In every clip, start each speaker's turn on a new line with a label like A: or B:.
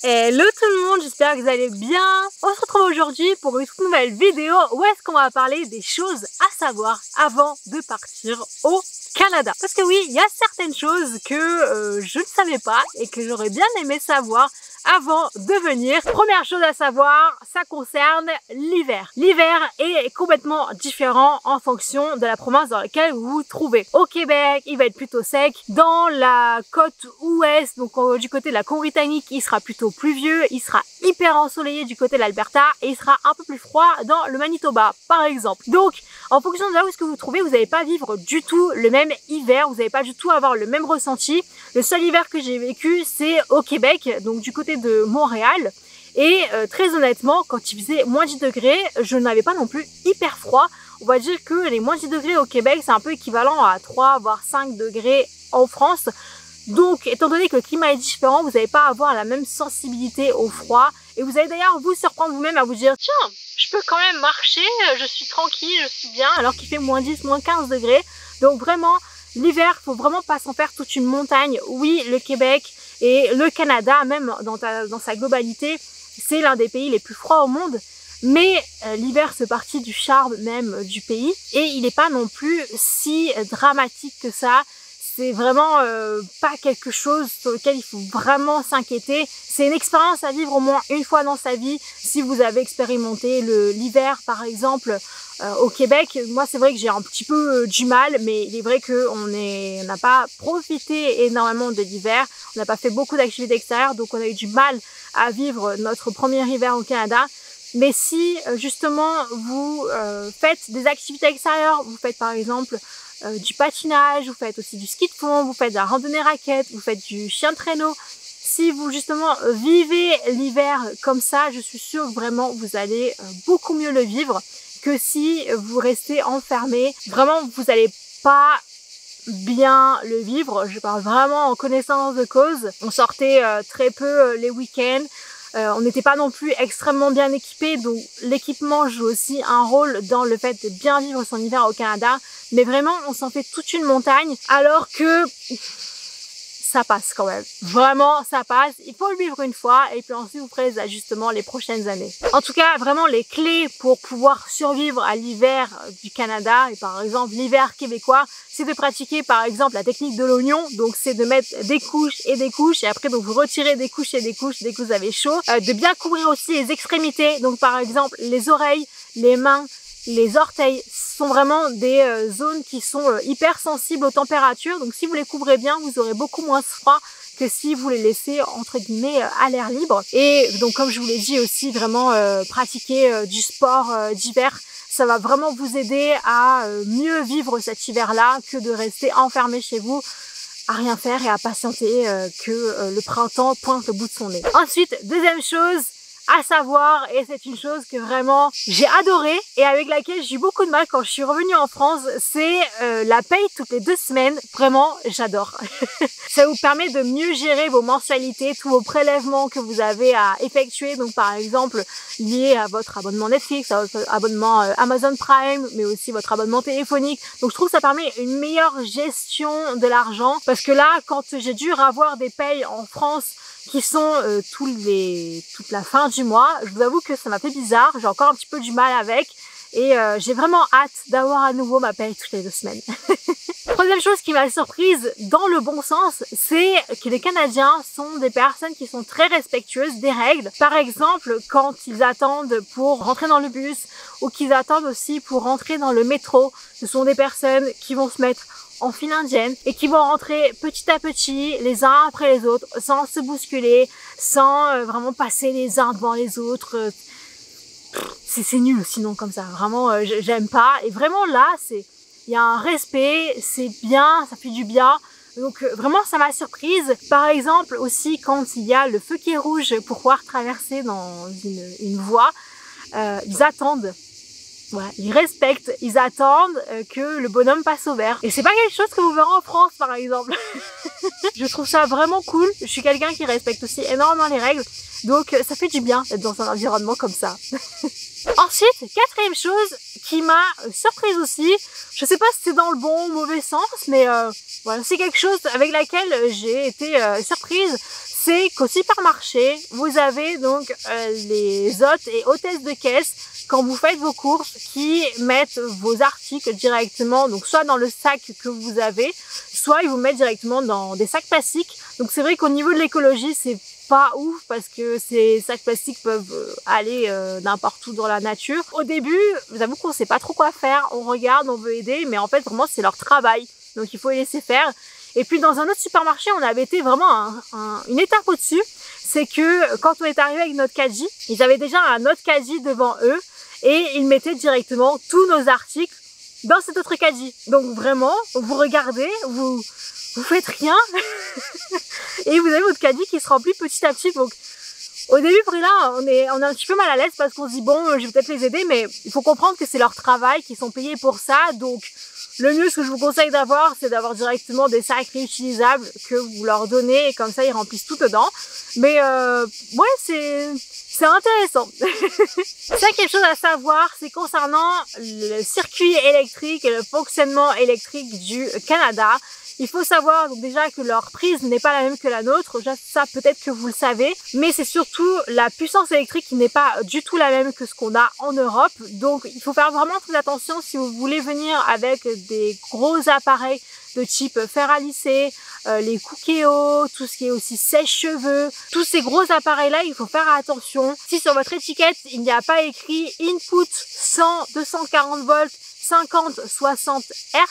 A: Hello tout le monde, j'espère que vous allez bien. On se retrouve aujourd'hui pour une toute nouvelle vidéo où est-ce qu'on va parler des choses à savoir avant de partir au Canada. Parce que oui, il y a certaines choses que je ne savais pas et que j'aurais bien aimé savoir avant de venir. Première chose à savoir, ça concerne l'hiver. L'hiver est complètement différent en fonction de la province dans laquelle vous vous trouvez. Au Québec, il va être plutôt sec. Dans la côte ouest, donc du côté de la Colombie-Britannique, il sera plutôt pluvieux. Il sera hyper ensoleillé du côté de l'Alberta et il sera un peu plus froid dans le Manitoba, par exemple. Donc, en fonction de là où est-ce que vous vous trouvez, vous n'allez pas vivre du tout le même hiver. Vous n'allez pas du tout avoir le même ressenti. Le seul hiver que j'ai vécu, c'est au Québec, donc du côté de Montréal. Et très honnêtement, quand il faisait moins 10 degrés, je n'avais pas non plus hyper froid. On va dire que les moins 10 degrés au Québec, c'est un peu équivalent à 3 voire 5 degrés en France. Donc, étant donné que le climat est différent, vous n'allez pas avoir la même sensibilité au froid. Et vous allez d'ailleurs vous surprendre vous-même à vous dire, tiens, je peux quand même marcher, je suis tranquille, je suis bien, alors qu'il fait moins 10, moins 15 degrés. Donc vraiment, l'hiver, faut vraiment pas s'en faire toute une montagne. Oui, le Québec et le Canada, même dans sa globalité, c'est l'un des pays les plus froids au monde. Mais l'hiver fait partie du charme même du pays. Et il n'est pas non plus si dramatique que ça. C'est vraiment pas quelque chose sur lequel il faut vraiment s'inquiéter. C'est une expérience à vivre au moins une fois dans sa vie. Si vous avez expérimenté l'hiver par exemple au Québec, moi c'est vrai que j'ai un petit peu du mal, mais il est vrai qu'on n'a pas profité énormément de l'hiver. On n'a pas fait beaucoup d'activités extérieures, donc on a eu du mal à vivre notre premier hiver au Canada. Mais si justement vous faites des activités extérieures, vous faites par exemple du patinage, vous faites aussi du ski de fond, vous faites de la randonnée raquette, vous faites du chien de traîneau. Si vous justement vivez l'hiver comme ça, je suis sûre que vraiment vous allez beaucoup mieux le vivre que si vous restez enfermé. Vraiment, vous n'allez pas bien le vivre. Je parle vraiment en connaissance de cause. On sortait très peu les week-ends. On n'était pas non plus extrêmement bien équipés, donc l'équipement joue aussi un rôle dans le fait de bien vivre son hiver au Canada. Mais vraiment, on s'en fait toute une montagne, alors que ça passe quand même. Vraiment, ça passe. Il faut le vivre une fois et puis ensuite vous ferez les ajustements les prochaines années. En tout cas, vraiment les clés pour pouvoir survivre à l'hiver du Canada et par exemple l'hiver québécois, c'est de pratiquer par exemple la technique de l'oignon. Donc c'est de mettre des couches et après donc vous retirez des couches et des couches dès que vous avez chaud. De bien couvrir aussi les extrémités. Donc par exemple les oreilles, les mains, les orteils sont vraiment des zones qui sont hyper sensibles aux températures. Donc si vous les couvrez bien, vous aurez beaucoup moins froid que si vous les laissez entre guillemets à l'air libre. Et donc comme je vous l'ai dit aussi, vraiment pratiquer du sport d'hiver. Ça va vraiment vous aider à mieux vivre cet hiver-là que de rester enfermé chez vous à rien faire et à patienter que le printemps pointe le bout de son nez. Ensuite, deuxième chose à savoir, et c'est une chose que vraiment j'ai adoré et avec laquelle j'ai eu beaucoup de mal quand je suis revenue en France, c'est la paye toutes les 2 semaines. Vraiment, j'adore. Ça vous permet de mieux gérer vos mensualités, tous vos prélèvements que vous avez à effectuer. Donc par exemple, liés à votre abonnement Netflix, à votre abonnement Amazon Prime, mais aussi votre abonnement téléphonique. Donc je trouve que ça permet une meilleure gestion de l'argent. Parce que là, quand j'ai dû avoir des payes en France qui sont toute la fin du mois, je vous avoue que ça m'a fait bizarre, j'ai encore un petit peu du mal avec et j'ai vraiment hâte d'avoir à nouveau ma paye toutes les 2 semaines. Troisième chose qui m'a surprise dans le bon sens, c'est que les Canadiens sont des personnes qui sont très respectueuses des règles. Par exemple, quand ils attendent pour rentrer dans le bus ou qu'ils attendent aussi pour rentrer dans le métro, ce sont des personnes qui vont se mettre en file indienne et qui vont rentrer petit à petit les uns après les autres sans se bousculer, sans vraiment passer les uns devant les autres. C'est nul sinon comme ça, vraiment j'aime pas. Et vraiment là, il y a un respect, c'est bien, ça fait du bien. Donc vraiment ça m'a surprise. Par exemple aussi quand il y a le feu qui est rouge pour pouvoir traverser dans une voie, ils attendent. Ouais, ils respectent, ils attendent que le bonhomme passe au vert. Et c'est pas quelque chose que vous verrez en France par exemple. Je trouve ça vraiment cool. Je suis quelqu'un qui respecte aussi énormément les règles. Donc ça fait du bien d'être dans un environnement comme ça. Ensuite, quatrième chose qui m'a surprise aussi. Je sais pas si c'est dans le bon ou mauvais sens, mais voilà, c'est quelque chose avec laquelle j'ai été surprise. c'est qu'au supermarché, vous avez donc les hôtes et hôtesses de caisse quand vous faites vos courses qui mettent vos articles directement, donc soit dans le sac que vous avez, soit ils vous mettent directement dans des sacs plastiques. Donc c'est vrai qu'au niveau de l'écologie, c'est pas ouf parce que ces sacs plastiques peuvent aller n'importe où dans la nature. Au début, j'avoue qu'on sait pas trop quoi faire, on regarde, on veut aider, mais en fait vraiment c'est leur travail, donc il faut les laisser faire. Et puis dans un autre supermarché, on avait été vraiment une étape au-dessus, c'est que quand on est arrivé avec notre caddie, ils avaient déjà un autre caddie devant eux et ils mettaient directement tous nos articles dans cet autre caddie. Donc vraiment, vous regardez, vous faites rien et vous avez votre caddie qui se remplit petit à petit. Donc au début, là, on est un petit peu mal à l'aise parce qu'on se dit bon, je vais peut-être les aider, mais il faut comprendre que c'est leur travail, qu'ils sont payés pour ça. Donc le mieux, ce que je vous conseille d'avoir, c'est d'avoir directement des sacs réutilisables que vous leur donnez et comme ça, ils remplissent tout dedans. Mais ouais, c'est intéressant. Cinquième chose à savoir, c'est concernant le circuit électrique et le fonctionnement électrique du Canada. Il faut savoir donc déjà que leur prise n'est pas la même que la nôtre, ça peut-être que vous le savez, mais c'est surtout la puissance électrique qui n'est pas du tout la même que ce qu'on a en Europe. Donc il faut faire vraiment très attention si vous voulez venir avec des gros appareils de type fer à lisser, les Cookéo, tout ce qui est aussi sèche-cheveux, tous ces gros appareils là, il faut faire attention. Si sur votre étiquette il n'y a pas écrit input 100, 240 volts, 50, 60 Hz,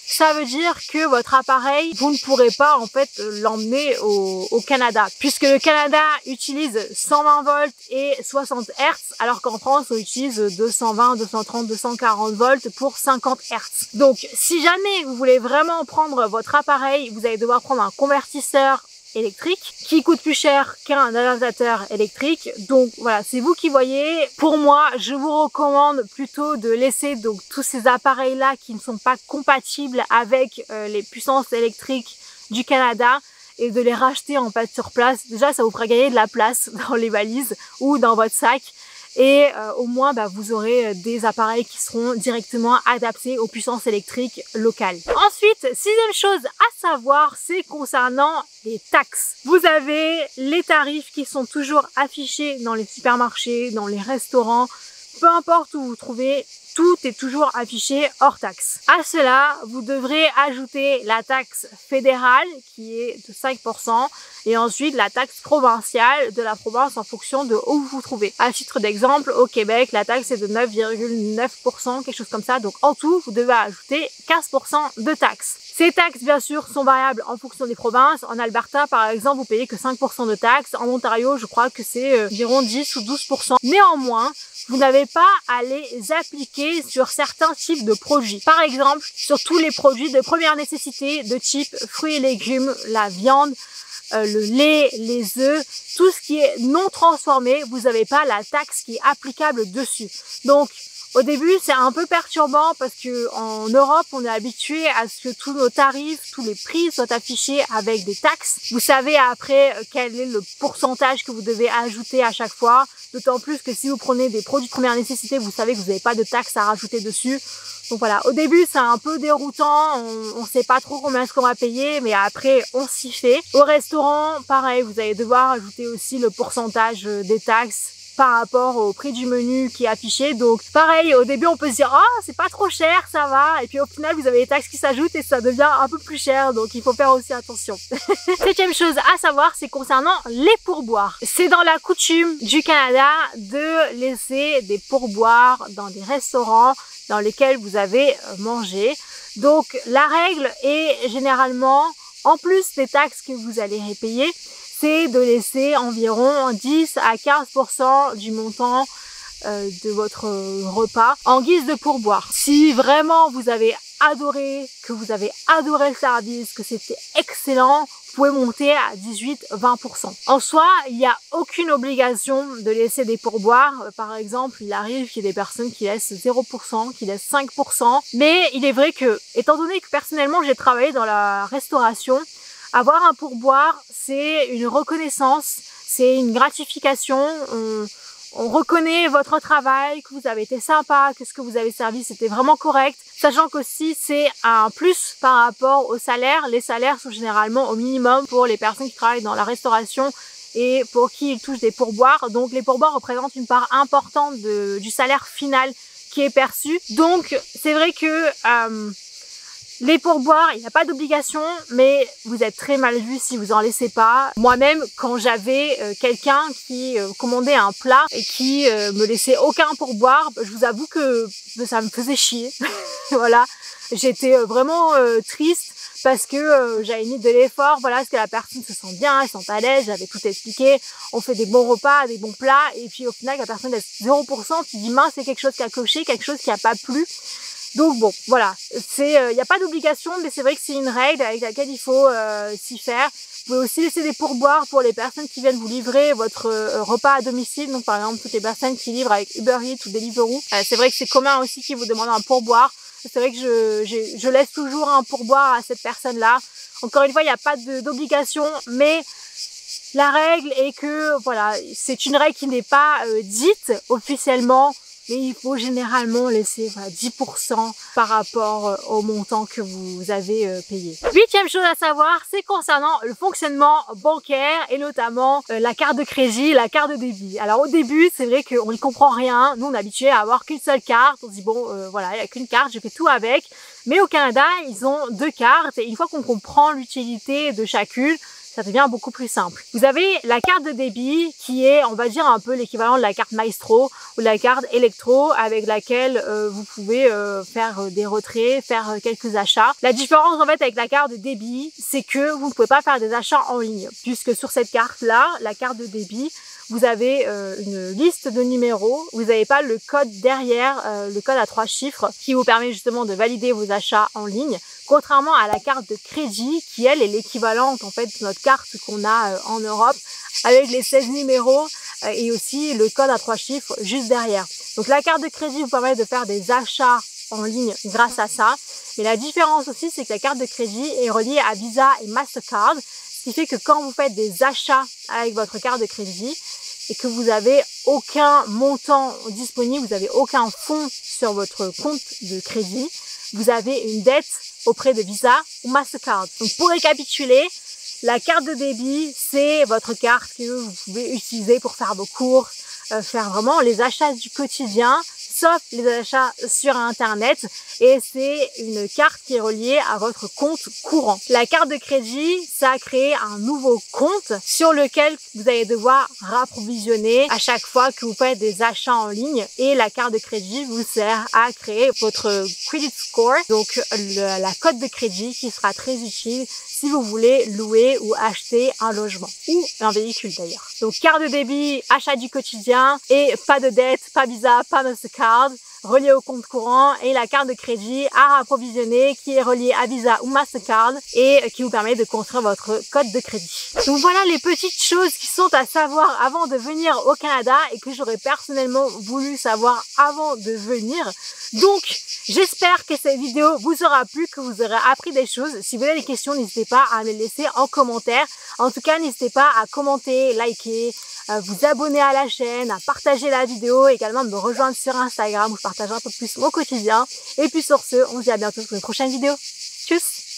A: ça veut dire que votre appareil, vous ne pourrez pas en fait l'emmener au Canada, puisque le Canada utilise 120 volts et 60 Hz, alors qu'en France on utilise 220, 230, 240 volts pour 50 Hz. Donc si jamais vous voulez vraiment prendre votre appareil, vous allez devoir prendre un convertisseur électrique qui coûte plus cher qu'un adaptateur électrique. Donc voilà, c'est vous qui voyez. Pour moi, je vous recommande plutôt de laisser donc tous ces appareils là qui ne sont pas compatibles avec les puissances électriques du Canada et de les racheter en fait sur place. Déjà, ça vous fera gagner de la place dans les valises ou dans votre sac. Et au moins vous aurez des appareils qui seront directement adaptés aux puissances électriques locales. Ensuite, sixième chose à savoir, c'est concernant les taxes. Vous avez les tarifs qui sont toujours affichés dans les supermarchés, dans les restaurants, peu importe où vous trouvez, tout est toujours affiché hors taxe. À cela, vous devrez ajouter la taxe fédérale qui est de 5% et ensuite la taxe provinciale de la province en fonction de où vous vous trouvez. À titre d'exemple, au Québec, la taxe est de 9,9%, quelque chose comme ça. Donc en tout, vous devez ajouter 15% de taxes. Ces taxes, bien sûr, sont variables en fonction des provinces. En Alberta, par exemple, vous payez que 5% de taxes. En Ontario, je crois que c'est environ 10 ou 12%. Néanmoins, vous n'avez pas à les appliquer sur certains types de produits. Par exemple, sur tous les produits de première nécessité de type fruits et légumes, la viande, le lait, les œufs, tout ce qui est non transformé, vous n'avez pas la taxe qui est applicable dessus. Donc, au début, c'est un peu perturbant parce que en Europe, on est habitué à ce que tous nos tarifs, tous les prix soient affichés avec des taxes. Vous savez après quel est le pourcentage que vous devez ajouter à chaque fois. D'autant plus que si vous prenez des produits de première nécessité, vous savez que vous n'avez pas de taxes à rajouter dessus. Donc voilà, au début c'est un peu déroutant, on sait pas trop combien est-ce qu'on va payer, mais après on s'y fait. Au restaurant, pareil, vous allez devoir ajouter aussi le pourcentage des taxes par rapport au prix du menu qui est affiché. Donc pareil, au début on peut se dire ah c'est pas trop cher, ça va, et puis au final vous avez les taxes qui s'ajoutent et ça devient un peu plus cher, donc il faut faire aussi attention. Septième chose à savoir, c'est concernant les pourboires. C'est dans la coutume du Canada de laisser des pourboires dans des restaurants dans lesquels vous avez mangé. Donc la règle est généralement, en plus des taxes que vous allez payer, c'est de laisser environ 10 à 15% du montant de votre repas en guise de pourboire. Si vraiment vous avez adoré, que vous avez adoré le service, que c'était excellent, vous pouvez monter à 18-20%. En soi, il n'y a aucune obligation de laisser des pourboires. Par exemple, il arrive qu'il y ait des personnes qui laissent 0%, qui laissent 5%. Mais il est vrai que, étant donné que personnellement j'ai travaillé dans la restauration, avoir un pourboire, c'est une reconnaissance, c'est une gratification. on reconnaît votre travail, que vous avez été sympa, que ce que vous avez servi c'était vraiment correct, sachant qu'aussi c'est un plus par rapport au salaire. Les salaires sont généralement au minimum pour les personnes qui travaillent dans la restauration et pour qui ils touchent des pourboires. Donc les pourboires représentent une part importante du salaire final qui est perçu. Donc c'est vrai que les pourboires, il n'y a pas d'obligation, mais vous êtes très mal vu si vous en laissez pas. Moi-même, quand j'avais quelqu'un qui commandait un plat et qui me laissait aucun pourboire, je vous avoue que ça me faisait chier. Voilà, j'étais vraiment triste parce que j'avais mis de l'effort, voilà, parce que la personne se sent bien, elle se sent à l'aise, j'avais tout expliqué, on fait des bons repas, des bons plats, et puis au final la personne laisse 0%, tu dis mince, c'est quelque chose qui a coché, quelque chose qui a pas plu. Donc bon, voilà, il n'y a pas d'obligation, mais c'est vrai que c'est une règle avec laquelle il faut s'y faire. Vous pouvez aussi laisser des pourboires pour les personnes qui viennent vous livrer votre repas à domicile. Donc par exemple, toutes les personnes qui livrent avec Uber Eats ou Deliveroo. C'est vrai que c'est commun aussi qu'ils vous demandent un pourboire. C'est vrai que je laisse toujours un pourboire à cette personne-là. Encore une fois, il n'y a pas d'obligation, mais la règle est que, voilà, c'est une règle qui n'est pas dite officiellement, mais il faut généralement laisser 10% par rapport au montant que vous avez payé. 8e chose à savoir, c'est concernant le fonctionnement bancaire et notamment la carte de crédit, la carte de débit. Alors au début, c'est vrai qu'on n'y comprend rien. Nous, on est habitué à avoir qu'une seule carte. On se dit bon, voilà, il n'y a qu'une carte, je fais tout avec. Mais au Canada, ils ont 2 cartes et une fois qu'on comprend l'utilité de chacune, ça devient beaucoup plus simple. Vous avez la carte de débit qui est, on va dire, un peu l'équivalent de la carte Maestro ou de la carte Electro avec laquelle vous pouvez faire des retraits, faire quelques achats. La différence en fait avec la carte de débit, c'est que vous ne pouvez pas faire des achats en ligne puisque sur cette carte-là, la carte de débit, vous avez une liste de numéros, vous n'avez pas le code derrière, le code à 3 chiffres qui vous permet justement de valider vos achats en ligne. Contrairement à la carte de crédit qui elle est l'équivalente en fait de notre carte qu'on a en Europe avec les 16 numéros et aussi le code à 3 chiffres juste derrière. Donc la carte de crédit vous permet de faire des achats en ligne grâce à ça. Mais la différence aussi c'est que la carte de crédit est reliée à Visa et Mastercard, ce qui fait que quand vous faites des achats avec votre carte de crédit et que vous avez aucun montant disponible, vous avez aucun fonds sur votre compte de crédit, vous avez une dette auprès de Visa ou Mastercard. Donc pour récapituler, la carte de débit, c'est votre carte que vous pouvez utiliser pour faire vos courses, faire vraiment les achats du quotidien, sauf les achats sur internet, et c'est une carte qui est reliée à votre compte courant. La carte de crédit, ça a créé un nouveau compte sur lequel vous allez devoir rapprovisionner à chaque fois que vous faites des achats en ligne, et la carte de crédit vous sert à créer votre credit score, donc la cote de crédit qui sera très utile si vous voulez louer ou acheter un logement ou un véhicule d'ailleurs. Donc carte de débit, achat du quotidien et pas de dette, pas Visa, pas Mastercard, relié au compte courant, et la carte de crédit à approvisionner qui est reliée à Visa ou Mastercard et qui vous permet de construire votre code de crédit. Donc voilà les petites choses qui sont à savoir avant de venir au Canada et que j'aurais personnellement voulu savoir avant de venir. Donc j'espère que cette vidéo vous aura plu, que vous aurez appris des choses. Si vous avez des questions, n'hésitez pas à me les laisser en commentaire. En tout cas, n'hésitez pas à commenter, liker, vous abonner à la chaîne, à partager la vidéo, également de me rejoindre sur Instagram où je partage un peu plus mon quotidien. Et puis sur ce, on se dit à bientôt pour une prochaine vidéo. Tchuss!